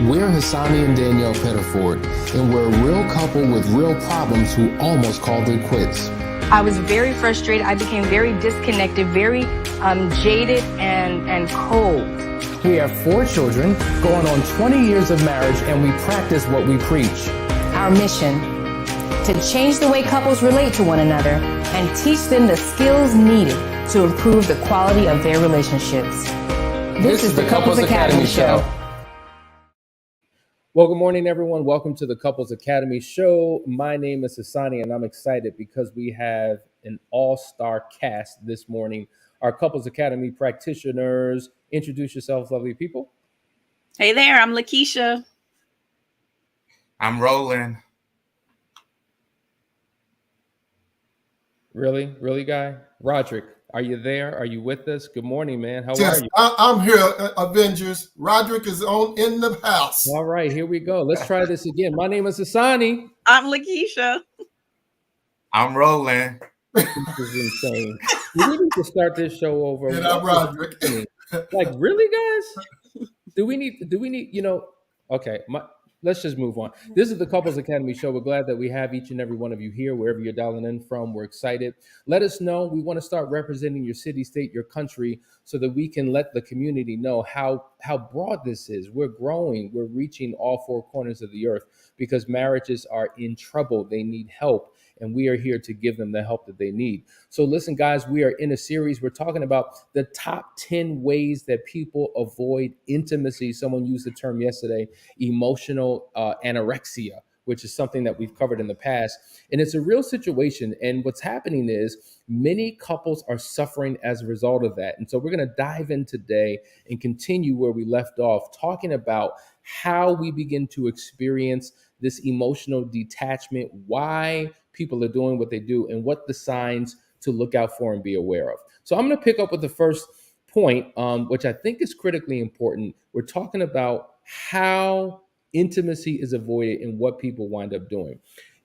We're Hassani and Danielle Pettiford, and we're a real couple with real problems who almost called it quits. I was very frustrated. I became very disconnected, very jaded and cold. We have 4 children, going on 20 years of marriage, and we practice what we preach. Our mission, to change the way couples relate to one another and teach them the skills needed to improve the quality of their relationships. This is the Couples Academy Show. Well, good morning, everyone. Welcome to the Couples Academy Show. My name is Hassani, and I'm excited because we have an all-star cast this morning. Our Couples Academy practitioners. Introduce yourselves, lovely people. Hey there, I'm Lakeisha. I'm Roland. Really, guy? Roderick, are you there? Are you with us? Good morning, man. How Yes, are you? I'm here, Avengers. Roderick is in the house. All right, here we go. Let's try this again. My name is Hassani. I'm Lakeisha. I'm Roland. This is insane. We need to start this show over. And I'm Roderick. Like, really, guys? Do we need, okay, let's just move on. This is the Couples Academy Show. We're glad that we have each and every one of you here, wherever you're dialing in from. We're excited. Let us know. We want to start representing your city, state, your country, so that we can let the community know how broad this is. We're growing. We're reaching all 4 corners of the earth because marriages are in trouble. They need help. And we are here to give them the help that they need. So listen, guys, we are in a series. We're talking about the top 10 ways that people avoid intimacy. Someone used the term yesterday, emotional anorexia, which is something that we've covered in the past. And it's a real situation. And what's happening is many couples are suffering as a result of that. And so we're going to dive in today and continue where we left off, talking about how we begin to experience this emotional detachment, why people are doing what they do, and what the signs to look out for and be aware of. So I'm going to pick up with the first point, which I think is critically important. We're talking about how intimacy is avoided and what people wind up doing.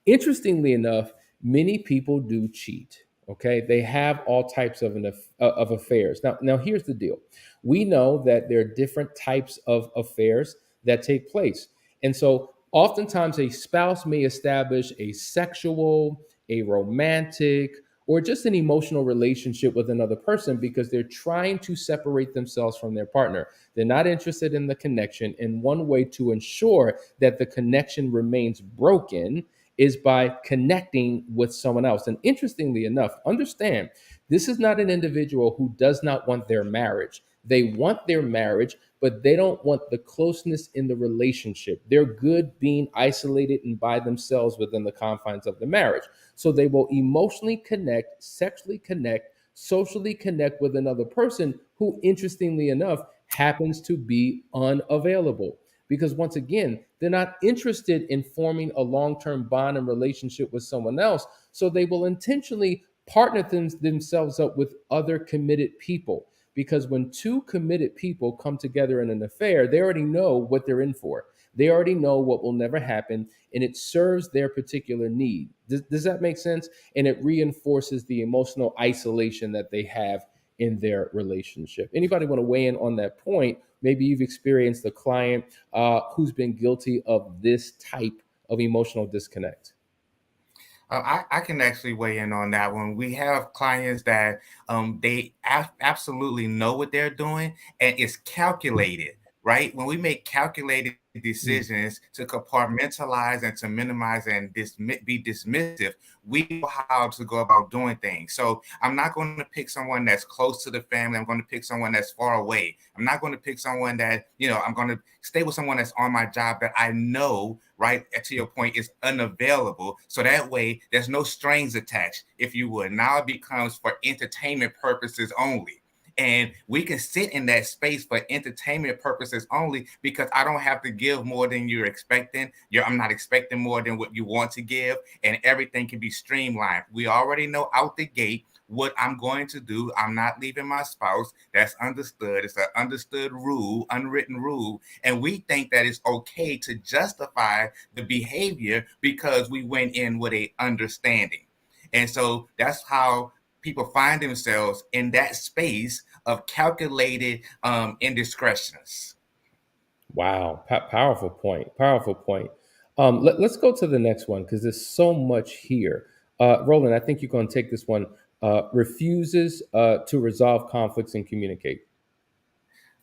Interestingly enough, many people do cheat. Okay, they have all types of affairs. Now, here's the deal. We know that there are different types of affairs that take place, and so oftentimes a spouse may establish a sexual, a romantic, or just an emotional relationship with another person because they're trying to separate themselves from their partner. They're not interested in the connection. And one way to ensure that the connection remains broken is by connecting with someone else. And interestingly enough, understand, this is not an individual who does not want their marriage. They want their marriage, but they don't want the closeness in the relationship. They're good being isolated and by themselves within the confines of the marriage. So they will emotionally connect, sexually connect, socially connect with another person who, interestingly enough, happens to be unavailable. Because once again, they're not interested in forming a long-term bond and relationship with someone else. So they will intentionally partner themselves up with other committed people. Because when 2 committed people come together in an affair, they already know what they're in for. They already know what will never happen, and it serves their particular need. Does that make sense? And it reinforces the emotional isolation that they have in their relationship. Anybody want to weigh in on that point? Maybe you've experienced a client who's been guilty of this type of emotional disconnect. I can actually weigh in on that one. We have clients that they absolutely know what they're doing and it's calculated, right? When we make calculated decisions to compartmentalize and to minimize and be dismissive, we know how to go about doing things. So I'm not going to pick someone that's close to the family. I'm going to pick someone that's far away. I'm not going to pick someone that, I'm going to stay with someone that's on my job that I know, right, to your point, is unavailable. So that way there's no strings attached, if you would. Now it becomes for entertainment purposes only. And we can sit in that space for entertainment purposes only because I don't have to give more than you're expecting. I'm not expecting more than what you want to give, and everything can be streamlined. We already know out the gate what I'm going to do. I'm not leaving my spouse. That's understood. It's an understood rule, unwritten rule. And we think that it's okay to justify the behavior because we went in with a understanding. And so that's how people find themselves in that space of calculated indiscretions. Wow, powerful point. Powerful point. Let's go to the next one because there's so much here. Roland, I think you're going to take this one. Refuses to resolve conflicts and communicate.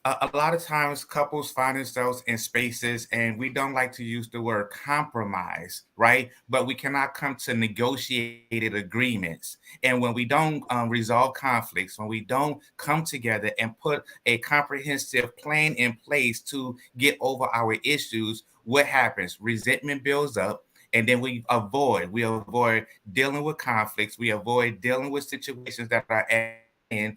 A lot of times couples find themselves in spaces, and we don't like to use the word compromise, right? But we cannot come to negotiated agreements. And when we don't resolve conflicts, when we don't come together and put a comprehensive plan in place to get over our issues, what happens? Resentment builds up. And then we avoid dealing with conflicts. We avoid dealing with situations that are in,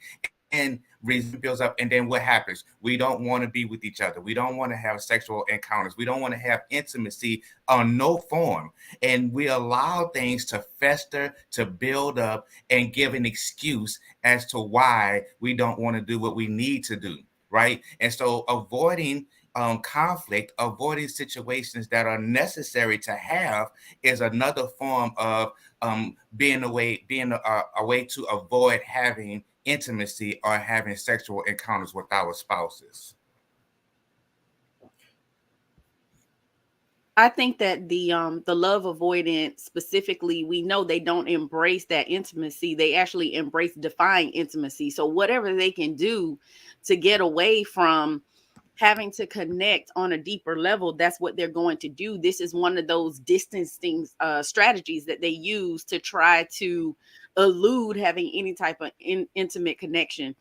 and reason builds up. And then what happens? We don't want to be with each other. We don't want to have sexual encounters. We don't want to have intimacy on no form. And we allow things to fester, to build up, and give an excuse as to why we don't want to do what we need to do. Right. And so avoiding conflict, avoiding situations that are necessary to have is another form of being a way to avoid having intimacy or having sexual encounters with our spouses. I think that the love avoidant specifically, we know they don't embrace that intimacy. They actually embrace defying intimacy. So whatever they can do to get away from having to connect on a deeper level, that's what they're going to do. This is one of those distancing strategies that they use to try to elude having any type of intimate connection.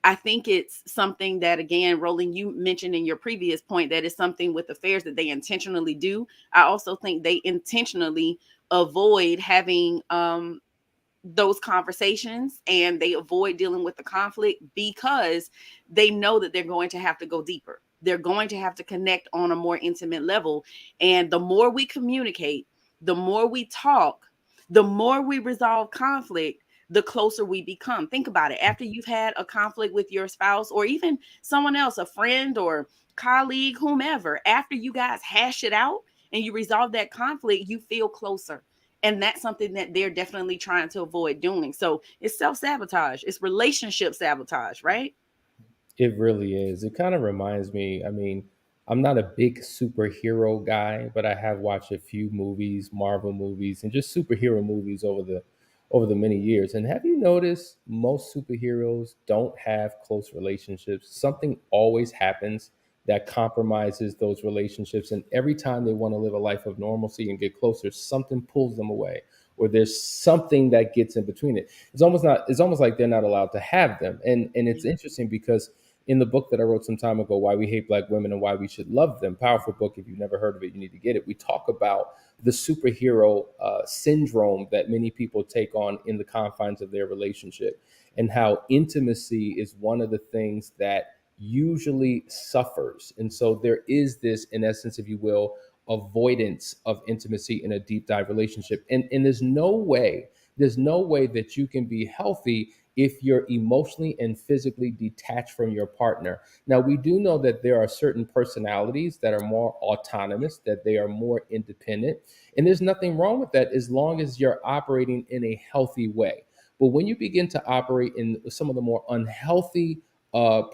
I think it's something that, again, Roland, you mentioned in your previous point, that is something with affairs that they intentionally do. I also think they intentionally avoid having those conversations, and they avoid dealing with the conflict because they know that they're going to have to go deeper. They're going to have to connect on a more intimate level. And the more we communicate, the more we talk, the more we resolve conflict, the closer we become. Think about it. After you've had a conflict with your spouse or even someone else, a friend or colleague, whomever, after you guys hash it out and you resolve that conflict, you feel closer. And that's something that they're definitely trying to avoid doing. So it's self-sabotage. It's relationship sabotage, right? It really is. It kind of reminds me, I mean, I'm not a big superhero guy, but I have watched a few movies, Marvel movies, and just superhero movies over the many years. And have you noticed most superheroes don't have close relationships? Something always happens that compromises those relationships. And every time they want to live a life of normalcy and get closer, something pulls them away, or there's something that gets in between it. It's almost like they're not allowed to have them. And it's interesting because in the book that I wrote some time ago, Why We Hate Black Women and Why We Should Love Them, powerful book. If you've never heard of it, you need to get it. We talk about the superhero syndrome that many people take on in the confines of their relationship, and how intimacy is one of the things that usually suffers. And so there is this, in essence, if you will, avoidance of intimacy in a deep dive relationship. And there's no way that you can be healthy if you're emotionally and physically detached from your partner. Now, we do know that there are certain personalities that are more autonomous, that they are more independent. And there's nothing wrong with that as long as you're operating in a healthy way. But when you begin to operate in some of the more unhealthy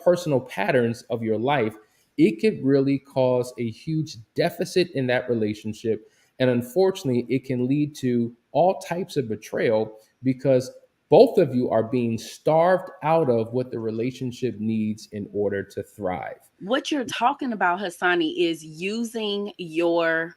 personal patterns of your life, it could really cause a huge deficit in that relationship. And unfortunately, it can lead to all types of betrayal because both of you are being starved out of what the relationship needs in order to thrive. What you're talking about, Hassani, is using your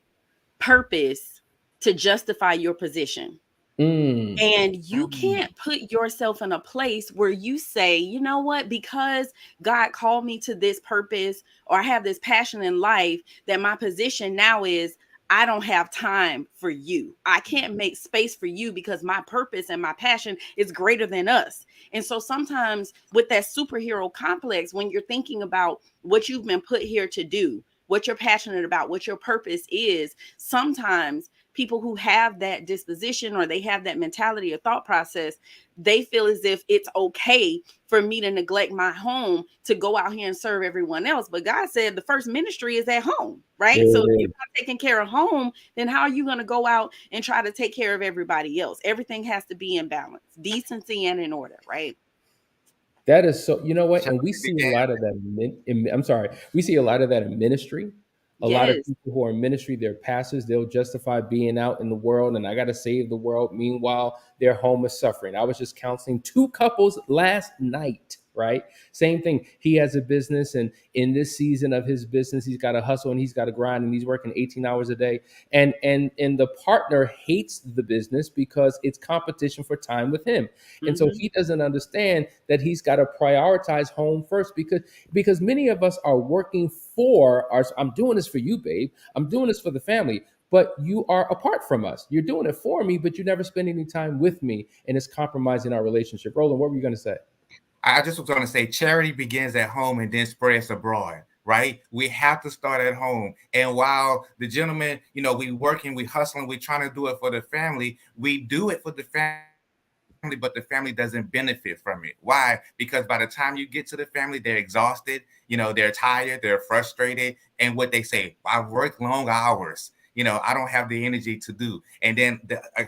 purpose to justify your position. Mm, And you can't put yourself in a place where you say, you know what, because God called me to this purpose, or I have this passion in life, that my position now is I don't have time for you. I can't make space for you because my purpose and my passion is greater than us. And so sometimes with that superhero complex, when you're thinking about what you've been put here to do, what you're passionate about, what your purpose is, sometimes people who have that disposition or they have that mentality or thought process, they feel as if it's okay for me to neglect my home to go out here and serve everyone else. But God said the first ministry is at home, right? there So if it you're is. not taking care of home, then how are you going to go out and try to take care of everybody else? Everything has to be in balance, decency and in order, right? That is so. You know what? And we Charity see a began. lot of that. I'm sorry. We see a lot of that in ministry. A lot of Yes. people who are in ministry, they're pastors. They'll justify being out in the world, and I got to save the world. Meanwhile, their home is suffering. I was just counseling two couples last night. Right? Same thing. He has a business, and in this season of his business, he's got to hustle and he's got to grind, and he's working 18 hours a day. And the partner hates the business because it's competition for time with him. And so Hmm. he doesn't understand that he's got to prioritize home first, because many of us are working for our, I'm doing this for you, babe. I'm doing this for the family. But you are apart from us. You're doing it for me, but you never spend any time with me. And it's compromising our relationship. Roland, what were you going to say? I just was going to say charity begins at home and then spreads abroad, right? We have to start at home. And while the gentleman, we working, we hustling, we trying to do it for the family, we do it for the family, but the family doesn't benefit from it. Why? Because by the time you get to the family, they're exhausted, they're tired, they're frustrated. And what they say, I work long hours. I don't have the energy to do. And then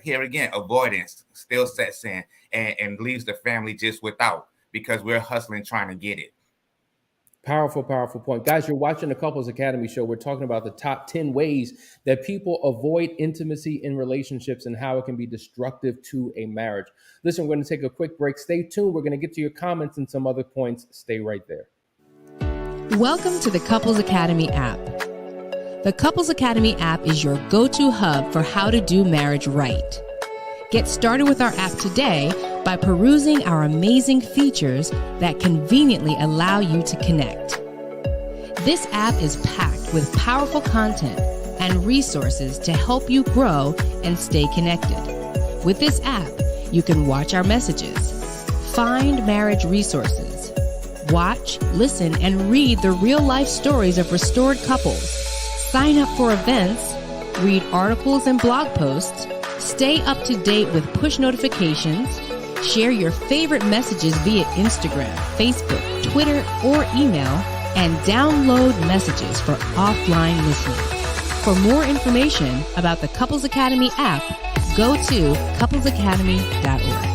here again, avoidance still sets in and leaves the family just without, because we're hustling trying to get it. Powerful, powerful point. Guys, you're watching the Couples Academy show. We're talking about the top 10 ways that people avoid intimacy in relationships and how it can be destructive to a marriage. Listen, we're going to take a quick break. Stay tuned. We're going to get to your comments and some other points. Stay right there. Welcome to the Couples Academy app. The Couples Academy app is your go-to hub for how to do marriage right. Get started with our app today by perusing our amazing features that conveniently allow you to connect. This app is packed with powerful content and resources to help you grow and stay connected. With this app, you can watch our messages, find marriage resources, watch, listen, and read the real-life stories of restored couples, sign up for events, read articles and blog posts, stay up to date with push notifications, share your favorite messages via Instagram, Facebook, Twitter, or email, and download messages for offline listening. For more information about the Couples Academy app, go to couplesacademy.org.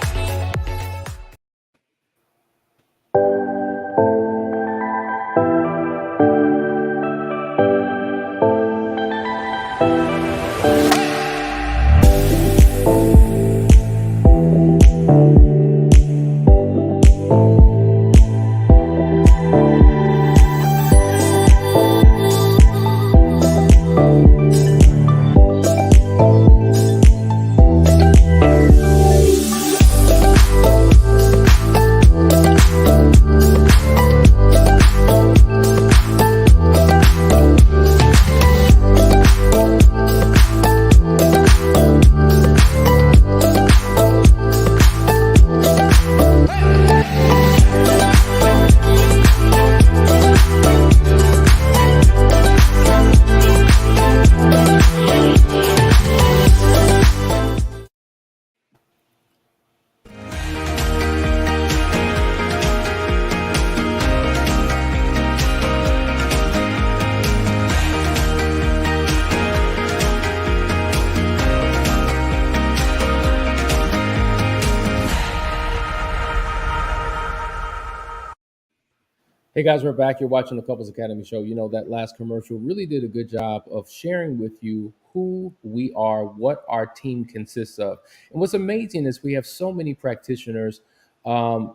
Hey guys, we're back. You're watching the Couples Academy show. You know, that last commercial really did a good job of sharing with you who we are, what our team consists of. And what's amazing is we have so many practitioners,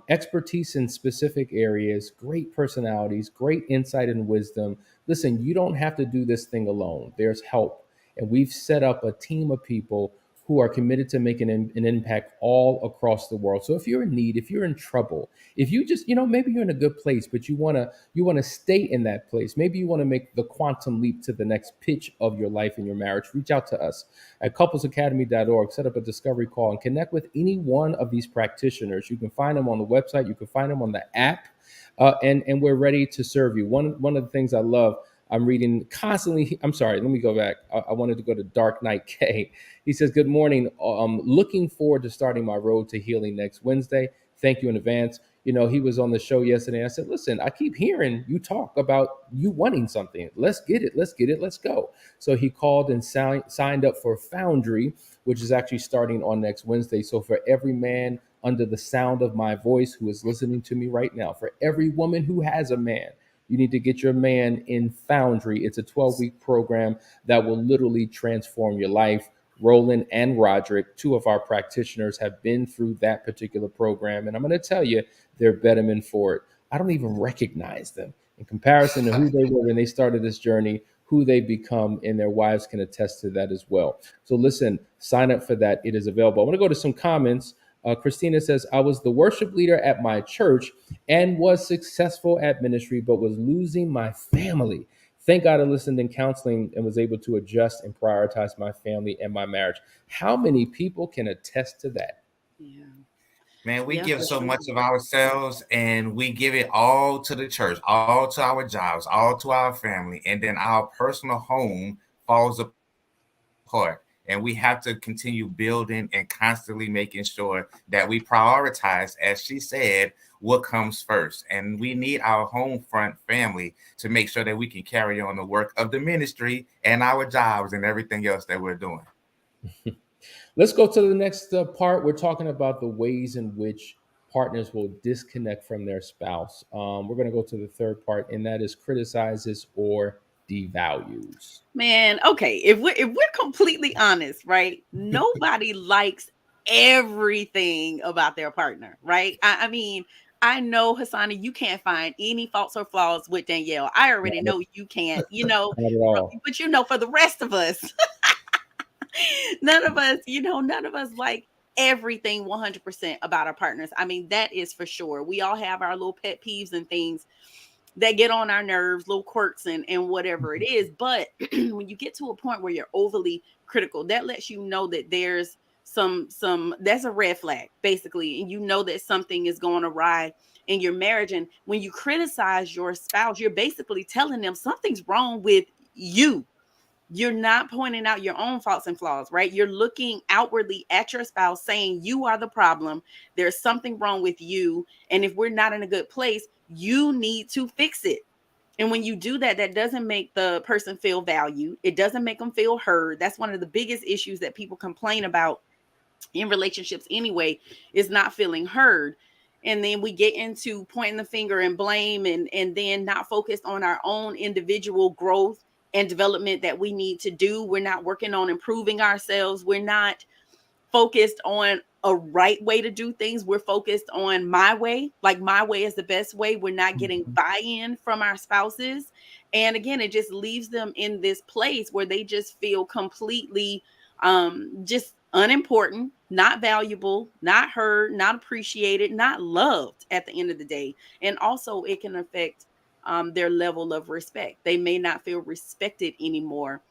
expertise in specific areas, great personalities, great insight and wisdom. Listen, you don't have to do this thing alone. There's help. And we've set up a team of people who are committed to making an impact all across the world. So if you're in need, if you're in trouble, if you just, maybe you're in a good place, but you want to stay in that place. Maybe you want to make the quantum leap to the next pitch of your life and your marriage. Reach out to us at couplesacademy.org. Set up a discovery call and connect with any one of these practitioners. You can find them on the website. You can find them on the app, and we're ready to serve you. One of the things I love, I'm reading constantly. I'm sorry, let me go back. I wanted to go to Dark Knight K. He says, "Good morning. Looking forward to starting my road to healing next Wednesday. Thank you in advance." He was on the show yesterday. I said, "Listen, I keep hearing you talk about you wanting something. Let's get it. Let's get it. Let's go." So he called and signed up for Foundry, which is actually starting on next Wednesday. So for every man under the sound of my voice who is listening to me right now, for every woman who has a man, you need to get your man in Foundry. It's a 12-week program that will literally transform your life. Roland and Roderick, two of our practitioners, have been through that particular program. And I'm going to tell you, they're better men for it. I don't even recognize them in comparison to who they were when they started this journey, who they become, and their wives can attest to that as well. So listen, sign up for that. It is available. I want to go to some comments. Christina says, I was the worship leader at my church and was successful at ministry, but was losing my family. Thank God I listened in counseling and was able to adjust and prioritize my family and my marriage. How many people can attest to that? Yeah. Man, we Yeah, give for so sure. much of ourselves and we give it all to the church, all to our jobs, all to our family, and then our personal home falls apart. And we have to continue building and constantly making sure that we prioritize, as she said, what comes first. And we need our home front family to make sure that we can carry on the work of the ministry and our jobs and everything else that we're doing. Let's go to the next part. We're talking about the ways in which partners will disconnect from their spouse. We're going to go to the third part, and that is criticizes or devalues. Man, okay. If we're completely honest, right? Nobody likes everything about their partner, right? I mean, I know, Hassani, you can't find any faults or flaws with Danielle. I already Not, know you can't, not at all. but for the rest of us, none of us like everything 100% about our partners. I mean, that is for sure. We all have our little pet peeves and things that get on our nerves, little quirks and whatever it is. But when you get to a point where you're overly critical, that lets you know that there's some that's a red flag, basically. And you know that something is going awry in your marriage. And when you criticize your spouse, you're basically telling them something's wrong with you. You're not pointing out your own faults and flaws, right? You're looking outwardly at your spouse saying you are the problem. There's something wrong with you. And if we're not in a good place, you need to fix it. And when you do that, that doesn't make the person feel valued. It doesn't make them feel heard. That's one of the biggest issues that people complain about in relationships anyway, is not feeling heard. And then we get into pointing the finger and blame and then not focused on our own individual growth and development that we need to do. We're not working on improving ourselves. We're not focused on a right way to do things. We're focused on my way, like my way is the best way. We're not getting buy-in from our spouses. And again, it just leaves them in this place where they just feel completely just unimportant, not valuable, not heard, not appreciated, not loved at the end of the day. And also it can affect their level of respect. They may not feel respected anymore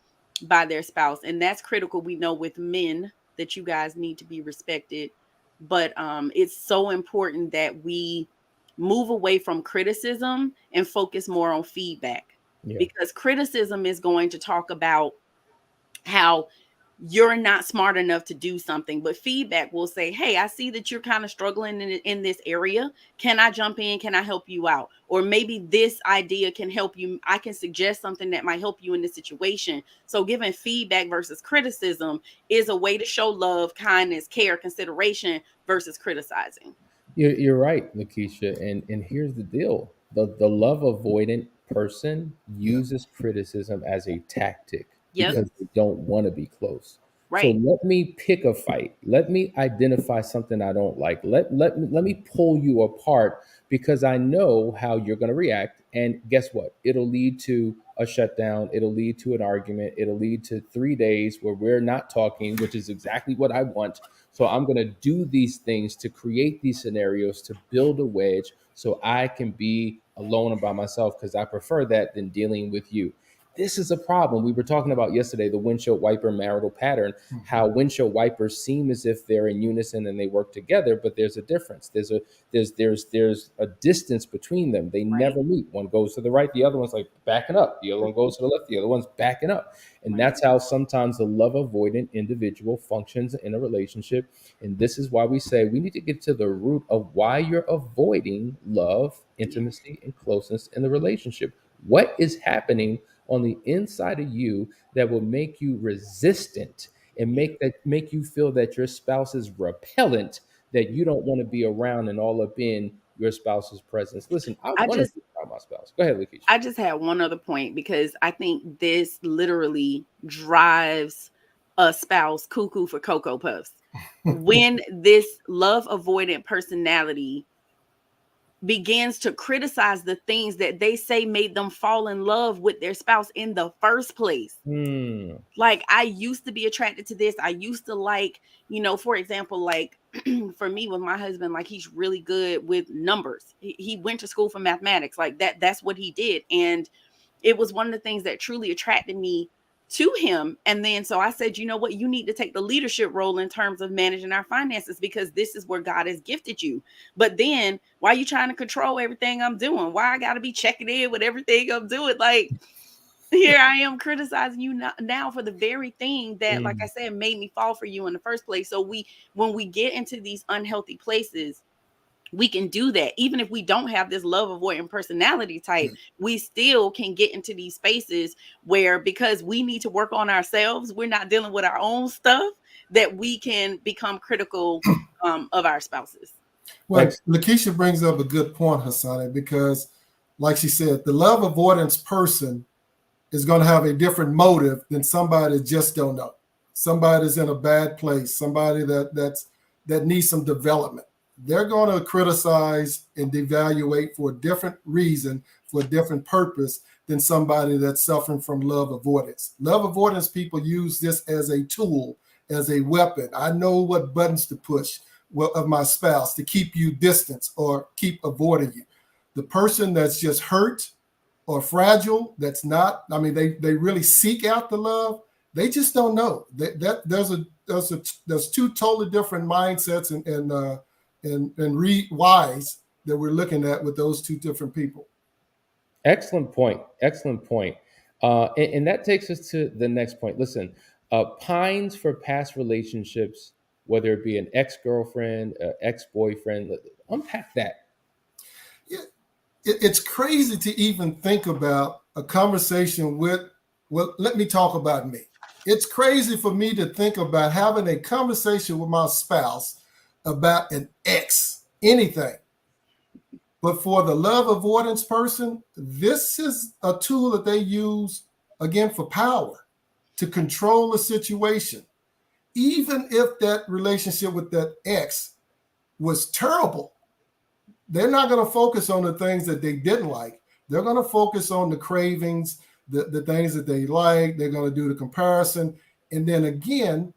by their spouse. And that's critical. We know with men that you guys need to be respected. But it's so important that we move away from criticism and focus more on feedback, Yeah. because criticism is going to talk about how you're not smart enough to do something, but feedback will say, hey, I see that you're kind of struggling in this area. Can I jump in? Can I help you out? Or maybe this idea can help you. I can suggest something that might help you in this situation. So giving feedback versus criticism is a way to show love, kindness, care, consideration versus criticizing. You're right, Lakeisha. And here's the deal: the love avoidant person uses criticism as a tactic Yep. because they don't want to be close. So Right. let me pick a fight. Let me identify something I don't like. Let me pull you apart because I know how you're going to react. And guess what? It'll lead to a shutdown. It'll lead to an argument. It'll lead to 3 days where we're not talking, which is exactly what I want. So I'm going to do these things to create these scenarios to build a wedge so I can be alone and by myself because I prefer that than dealing with you. This is a problem. We were talking about yesterday the windshield wiper marital pattern, how windshield wipers seem as if they're in unison and they work together, but there's a difference. There's a distance between them. They Right. never meet. One goes to the right, the other one's like backing up. The other one goes to the left, the other one's backing up. And Right. that's how sometimes the love avoidant individual functions in a relationship. And this is why we say we need to get to the root of why you're avoiding love, Yeah. intimacy, and closeness in the relationship. What is happening on the inside of you that will make you resistant and Yeah. make you feel that your spouse is repellent that you don't want to be around and all up in your spouse's presence. Listen, I I want to just be around my spouse. Go ahead, Lakeisha. I just had one other point, because I think this literally drives a spouse cuckoo for Cocoa Puffs. When this love avoidant personality begins to criticize the things that they say made them fall in love with their spouse in the first place. Like, I used to be attracted to this. I used to like, for example, like for me with my husband, like, he's really good with numbers. He went to school for mathematics. Like, that's what he did. And it was one of the things that truly attracted me to him. And then so I said, you know what, you need to take the leadership role in terms of managing our finances, because this is where God has gifted you. But then why are you trying to control everything I'm doing? Why I got to be checking in with everything I'm doing? Like, here I am criticizing you now for the very thing that, like I said, made me fall for you in the first place. So when we get into these unhealthy places, we can do that. Even if we don't have this love avoidant personality type, we still can get into these spaces where, because we need to work on ourselves, we're not dealing with our own stuff, that we can become critical of our spouses. Well, Lakeisha brings up a good point, Hassani, because like she said, the love avoidance person is going to have a different motive than somebody that just don't know. Somebody's in a bad place, somebody that needs some development. They're going to criticize and devaluate for a different reason, for a different purpose than somebody that's suffering from love avoidance. Love avoidance people use this as a tool, as a weapon. I know what buttons to push of my spouse to keep you distant or keep avoiding you. The person that's just hurt or fragile, that's not, I mean, they really seek out the love, they just don't know. There's two totally different mindsets and whys that we're looking at with those two different people. Excellent point. Excellent point. And that takes us to the next point. Listen, pines for past relationships, whether it be an ex-girlfriend, ex-boyfriend, unpack that. It's crazy to even think about a conversation with, well, let me talk about me. It's crazy for me to think about having a conversation with my spouse about an ex, anything. But for the love avoidance person, this is a tool that they use, again, for power, to control a situation. Even if that relationship with that ex was terrible, they're not going to focus on the things that they didn't like. They're going to focus on the cravings, the things that they like. They're going to do the comparison. And then again,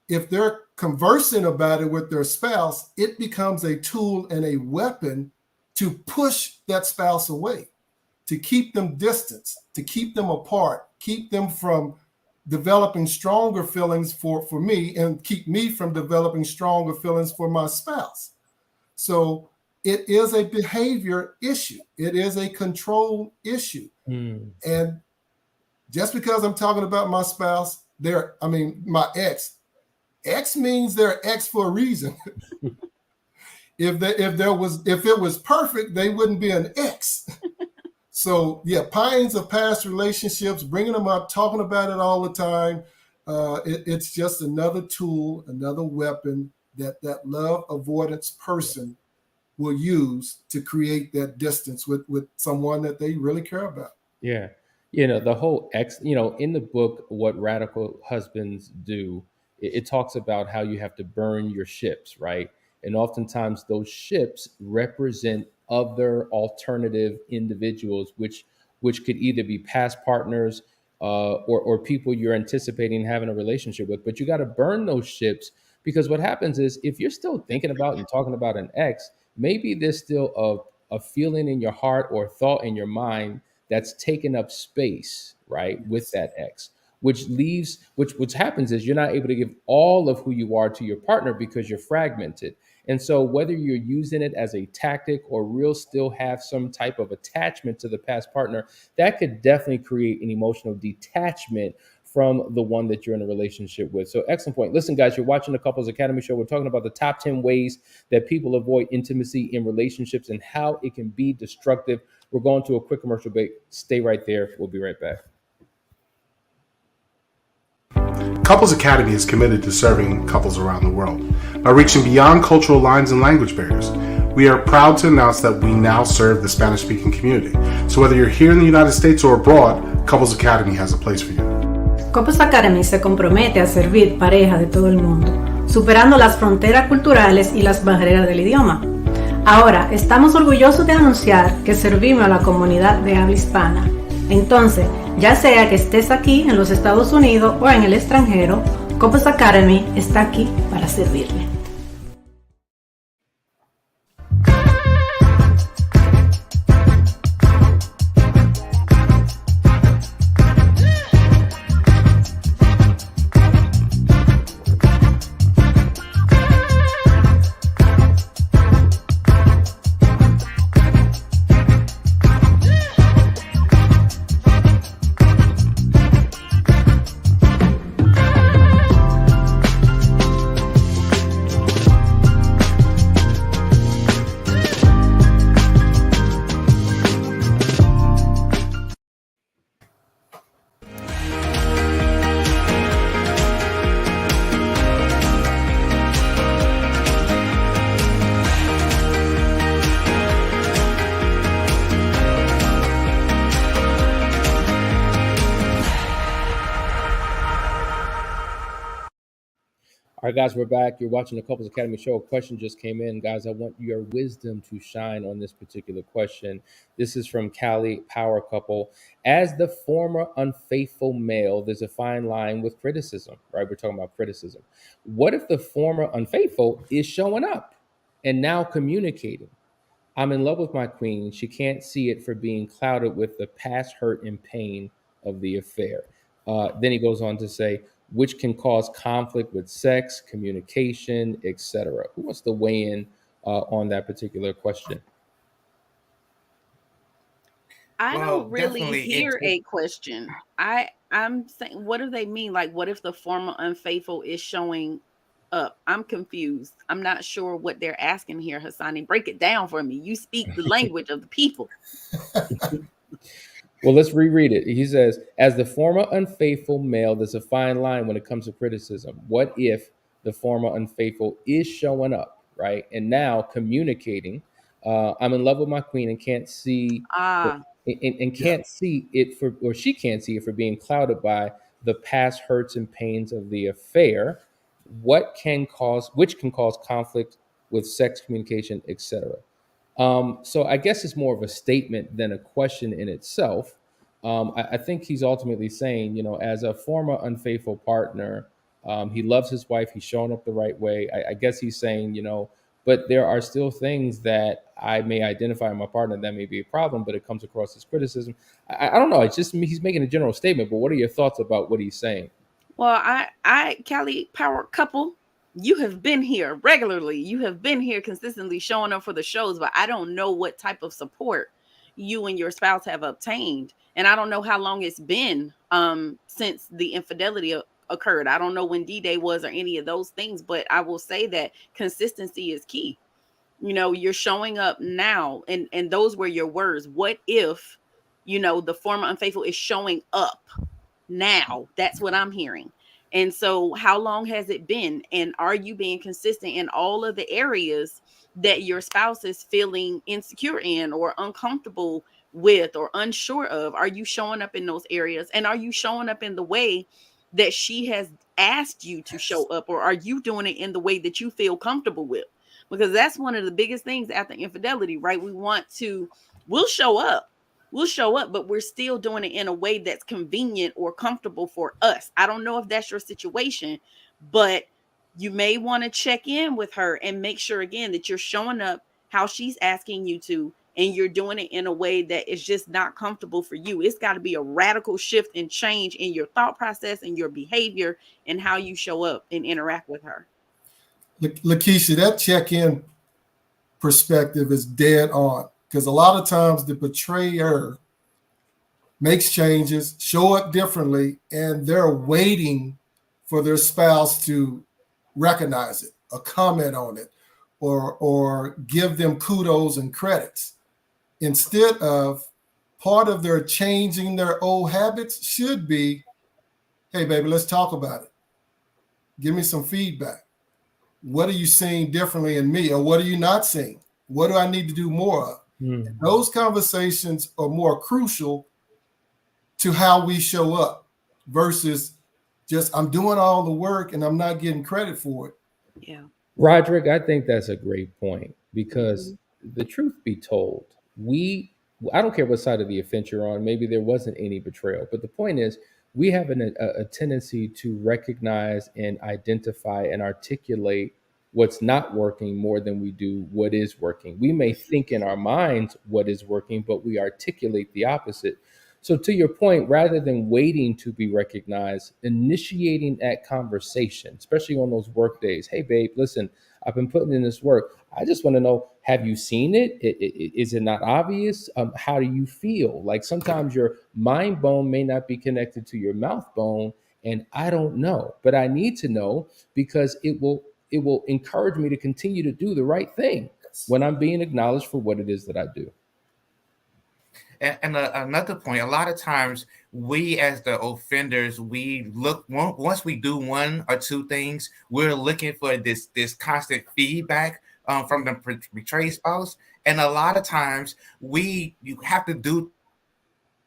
if they're conversing about it with their spouse, it becomes a tool and a weapon to push that spouse away, to keep them distant, to keep them apart, keep them from developing stronger feelings for me, and keep me from developing stronger feelings for my spouse. So it is a behavior issue. It is a control issue. And just because I'm talking about my spouse, my ex means they're ex for a reason. If it was perfect, they wouldn't be an ex. So yeah, pines of past relationships, bringing them up, talking about it all the time. It's just another tool, another weapon that love avoidance person will use to create that distance with someone that they really care about. Yeah. The whole in the book, What Radical Husbands Do, it talks about how you have to burn your ships, right? And oftentimes those ships represent other alternative individuals, which could either be past partners or people you're anticipating having a relationship with. But you got to burn those ships, because what happens is, if you're still thinking about and talking about an ex, maybe there's still a feeling in your heart or thought in your mind that's taken up space, right, with that ex, which happens is you're not able to give all of who you are to your partner because you're fragmented. And so whether you're using it as a tactic or real still have some type of attachment to the past partner, that could definitely create an emotional detachment from the one that you're in a relationship with. So excellent point. Listen, guys, you're watching the Couples Academy show. We're talking about the top 10 ways that people avoid intimacy in relationships and how it can be destructive. We're going to a quick commercial break. Stay right there. We'll be right back. Couples Academy is committed to serving couples around the world by reaching beyond cultural lines and language barriers. We are proud to announce that we now serve the Spanish-speaking community. So whether you're here in the United States or abroad, Couples Academy has a place for you. Couples Academy se compromete a servir parejas de todo el mundo, superando las fronteras culturales y las barreras del idioma. Ahora, estamos orgullosos de anunciar que servimos a la comunidad de habla hispana. Entonces, ya sea que estés aquí en los Estados Unidos o en el extranjero, Couples Academy está aquí para servirle. All right, guys, we're back. You're watching the Couples Academy show. A question just came in. Guys, I want your wisdom to shine on this particular question. This is from Cali Power Couple. As the former unfaithful male, there's a fine line with criticism, right? We're talking about criticism. What if the former unfaithful is showing up and now communicating? I'm in love with my queen. She can't see it for being clouded with the past hurt and pain of the affair. Then he goes on to say, which can cause conflict with sex, communication, etc. Who wants to weigh in on that particular question? I Well, don't really definitely hear a question. I'm saying, what do they mean? Like, what if the former unfaithful is showing up? I'm confused. I'm not sure what they're asking here, Hassani. Break it down for me. You speak the language of the people. Well, let's reread it. He says, as the former unfaithful male, there's a fine line when it comes to criticism. What if the former unfaithful is showing up, right? And now communicating, I'm in love with my queen and can't see and can't see it for, or she can't see it for being clouded by the past hurts and pains of the affair. Which can cause conflict with sex, communication, etc. So I guess it's more of a statement than a question in itself. I think he's ultimately saying, as a former unfaithful partner, he loves his wife. He's showing up the right way. I guess he's saying, but there are still things that I may identify in my partner that may be a problem, but it comes across as criticism. I don't know. It's just he's making a general statement, but what are your thoughts about what he's saying? Well, Cali Power Couple, you have been here regularly. You have been here consistently showing up for the shows, but I don't know what type of support you and your spouse have obtained. And I don't know how long it's been since the infidelity occurred. I don't know when D-Day was or any of those things, but I will say that consistency is key. You're showing up now, and those were your words. What if, the former unfaithful is showing up now? That's what I'm hearing. And so how long has it been? And are you being consistent in all of the areas that your spouse is feeling insecure in or uncomfortable with or unsure of? Are you showing up in those areas? And are you showing up in the way that she has asked you to show up? Or are you doing it in the way that you feel comfortable with? Because that's one of the biggest things after infidelity, right? We'll show up, but we're still doing it in a way that's convenient or comfortable for us. I don't know if that's your situation, but you may want to check in with her and make sure again that you're showing up how she's asking you to, and you're doing it in a way that is just not comfortable for you. It's got to be a radical shift and change in your thought process and your behavior and how you show up and interact with her. Lakeisha, that check-in perspective is dead on, because a lot of times the betrayer makes changes, show up differently, and they're waiting for their spouse to recognize it or comment on it or give them kudos and credits. Instead of part of their changing their old habits should be, hey, baby, let's talk about it. Give me some feedback. What are you seeing differently in me, or what are you not seeing? What do I need to do more of? Those conversations are more crucial to how we show up versus just I'm doing all the work and I'm not getting credit for it. Yeah. Roderick, I think that's a great point because Mhm. the truth be told, I don't care what side of the offense you're on, maybe there wasn't any betrayal, but the point is, we have a tendency to recognize and identify and articulate what's not working more than we do what is working. We may think in our minds what is working, but we articulate the opposite. So, to your point, rather than waiting to be recognized, initiating that conversation, especially on those work days. Hey, babe, listen, I've been putting in this work. I just want to know, have you seen it? Is it not obvious? How do you feel? Like sometimes your mind bone may not be connected to your mouth bone, and I don't know, but I need to know because it will encourage me to continue to do the right thing when I'm being acknowledged for what it is that I do. And another point, a lot of times we as the offenders, we look once we do one or two things, we're looking for this constant feedback from the betrayed spouse. And a lot of times you have to do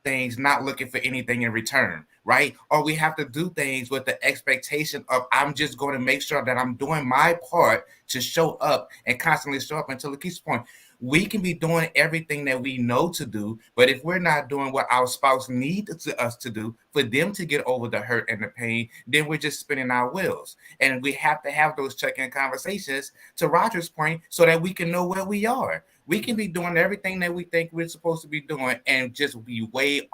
things not looking for anything in return, right? Or we have to do things with the expectation of I'm just going to make sure that I'm doing my part to show up and constantly show up until it keeps point. We can be doing everything that we know to do, but if we're not doing what our spouse needs us to do for them to get over the hurt and the pain, then we're just spinning our wheels. And we have to have those check-in conversations, to Roger's point, so that we can know where we are. We can be doing everything that we think we're supposed to be doing and just be way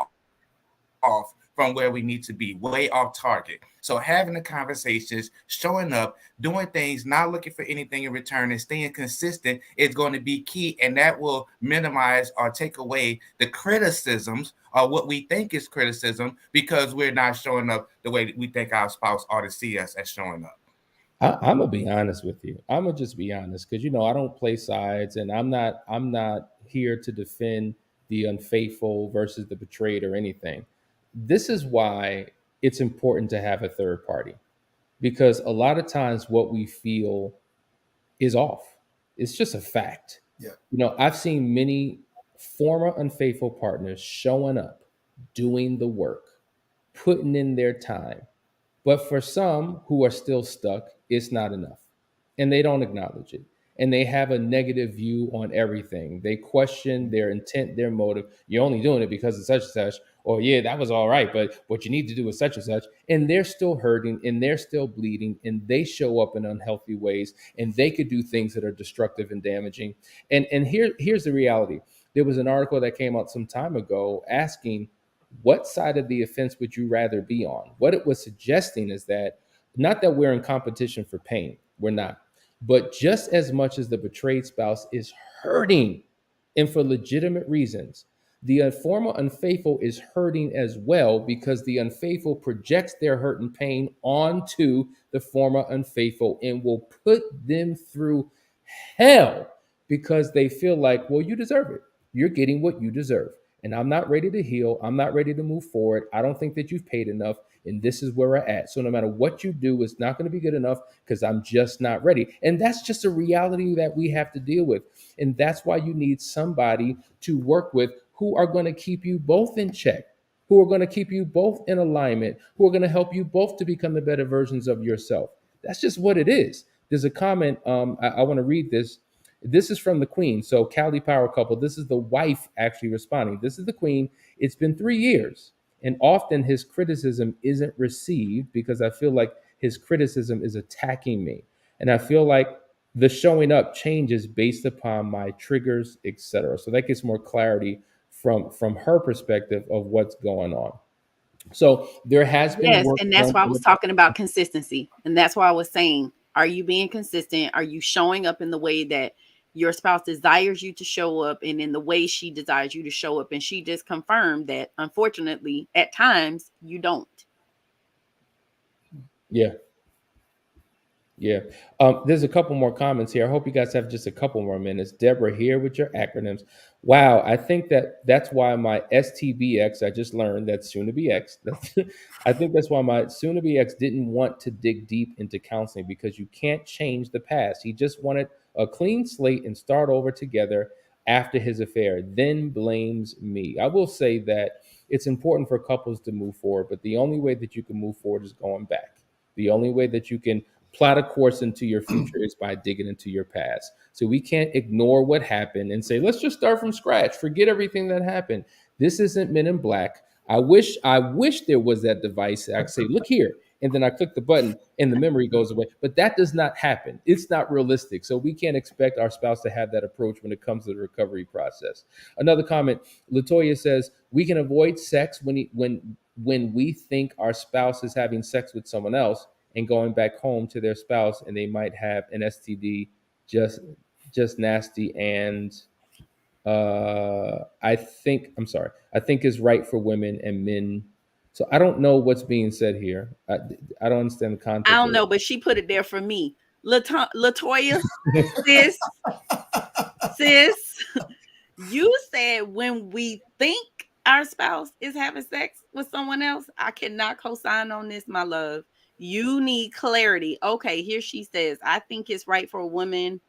off from where we need to be, way off target. So having the conversations, showing up, doing things, not looking for anything in return, and staying consistent is going to be key. And that will minimize or take away the criticisms or what we think is criticism because we're not showing up the way we think our spouse ought to see us as showing up. I'm gonna be honest with you. I'm gonna just be honest because I don't play sides, and I'm not here to defend the unfaithful versus the betrayed or anything. This is why it's important to have a third party because a lot of times what we feel is off. It's just a fact. Yeah. I've seen many former unfaithful partners showing up, doing the work, putting in their time, but for some who are still stuck, it's not enough. And they don't acknowledge it. And they have a negative view on everything. They question their intent, their motive. You're only doing it because of such and such. Or, yeah, that was all right, but what you need to do is such and such. And they're still hurting and they're still bleeding and they show up in unhealthy ways and they could do things that are destructive and damaging. And here's the reality. There was an article that came out some time ago asking, what side of the offense would you rather be on? What it was suggesting is that not that we're in competition for pain, we're not, but just as much as the betrayed spouse is hurting and for legitimate reasons, the former unfaithful is hurting as well because the unfaithful projects their hurt and pain onto the former unfaithful and will put them through hell because they feel like, well, you deserve it. You're getting what you deserve. And I'm not ready to heal. I'm not ready to move forward. I don't think that you've paid enough. And this is where we're at. So no matter what you do, it's not going to be good enough because I'm just not ready. And that's just a reality that we have to deal with. And that's why you need somebody to work with who are going to keep you both in check, who are going to keep you both in alignment, who are going to help you both to become the better versions of yourself. That's just what it is. There's a comment. I want to read this. This is from the Queen. So Cali Power couple. This is the wife actually responding. This is the Queen. It's been 3 years. And often his criticism isn't received because I feel like his criticism is attacking me. And I feel like the showing up changes based upon my triggers, etc. So that gets more clarity from her perspective of what's going on. So there has been Yes, work and that's done why I in was the talking about consistency. And that's why I was saying, are you being consistent? Are you showing up in the way that your spouse desires you to show up and in the way she desires you to show up? And she just confirmed that unfortunately, at times you don't. yeah. Yeah. There's a couple more comments here. I hope you guys have just a couple more minutes. Deborah here with your acronyms. Wow, I think that's why my STBX, I just learned that's soon to be X. I think that's why my soon to be X didn't want to dig deep into counseling because you can't change the past. He just wanted a clean slate and start over together after his affair, then blames me. I will say that it's important for couples to move forward, but the only way that you can move forward is going back. The only way that you can plot a course into your future is by digging into your past. So we can't ignore what happened and say, let's just start from scratch. Forget everything that happened. This isn't Men in Black. I wish there was that device. I could say, look here. And then I click the button and the memory goes away. But that does not happen. It's not realistic. So we can't expect our spouse to have that approach when it comes to the recovery process. Another comment, Latoya says, we can avoid sex when we think our spouse is having sex with someone else and going back home to their spouse and they might have an STD, just nasty. And I think is right for women and men. So I don't know what's being said here. I don't understand the context. I don't know, but she put it there for me. Latoya, sis, you said when we think our spouse is having sex with someone else. I cannot co-sign on this, my love. You need clarity. Okay, here she says, I think it's right for women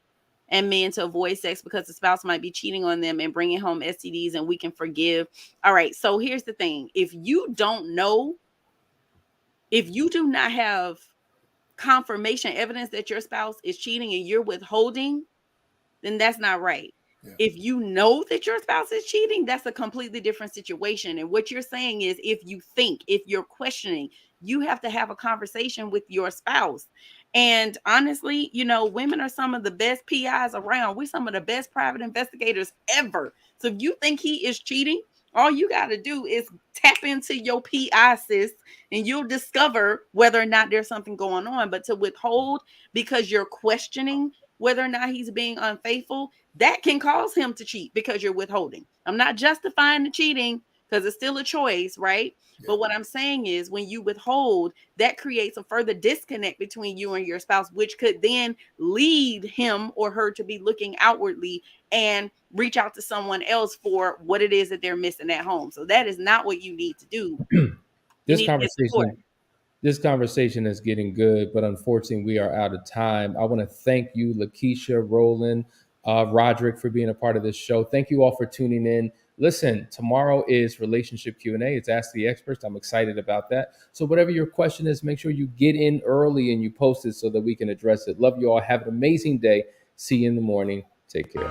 and men to avoid sex because the spouse might be cheating on them and bringing home STDs and we can forgive. All right, so here's the thing. If you don't know, if you do not have confirmation evidence that your spouse is cheating and you're withholding, then that's not right. Yeah. If you know that your spouse is cheating, that's a completely different situation. And what you're saying is if you think, if you're questioning, you have to have a conversation with your spouse. And honestly, you know, women are some of the best PIs around. We're some of the best private investigators ever. So if you think he is cheating, all you got to do is tap into your PI, sis, and you'll discover whether or not there's something going on. But to withhold because you're questioning whether or not he's being unfaithful, that can cause him to cheat because you're withholding. I'm not justifying the cheating because it's still a choice, right? Yeah. But what I'm saying is when you withhold, that creates a further disconnect between you and your spouse, which could then lead him or her to be looking outwardly and reach out to someone else for what it is that they're missing at home. So that is not what you need to do. This conversation is getting good, but unfortunately we are out of time. I want to thank you, Lakeisha, Roland, Roderick, for being a part of this show. Thank you all for tuning in. Listen, tomorrow is relationship Q&A. It's Ask the Experts. I'm excited about that. So whatever your question is, make sure you get in early and you post it so that we can address it. Love you all. Have an amazing day. See you in the morning. Take care.